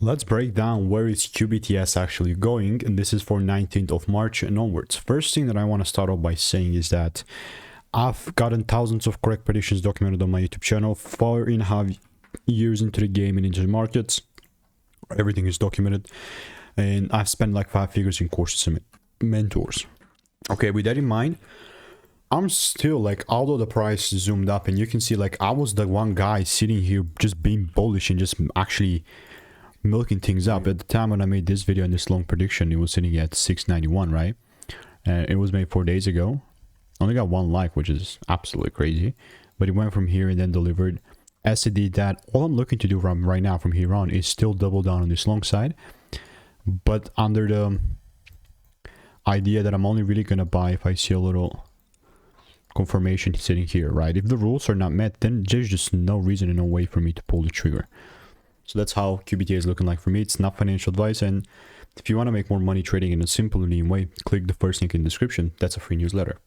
Let's break down where is QBTS actually going, and this is for 19th of March and onwards. First thing that I want to start off by saying is that I've gotten thousands of correct predictions documented on my YouTube channel, 4.5 years into the game and into the markets. Everything is documented, and I've spent like 5 figures in courses and mentors. Okay, with that in mind, I'm still like, although the price zoomed up and you can see like I was the one guy sitting here just being bullish and just actually milking things up. At the time when I made this video and this long prediction, it was sitting at 691, right? It was made 4 days ago. Only got 1 like, which is absolutely crazy, but it went from here and then delivered. As it did that, all I'm looking to do from right now from here on is still double down on this long side, but under the idea that I'm only really gonna buy if I see a little confirmation sitting here, right? If the rules are not met, then there's just no reason and no way for me to pull the trigger. So that's how QBTS is looking like for me. It's not financial advice, and if you want to make more money trading in a simple and lean way, click the first link in the description. That's a free newsletter.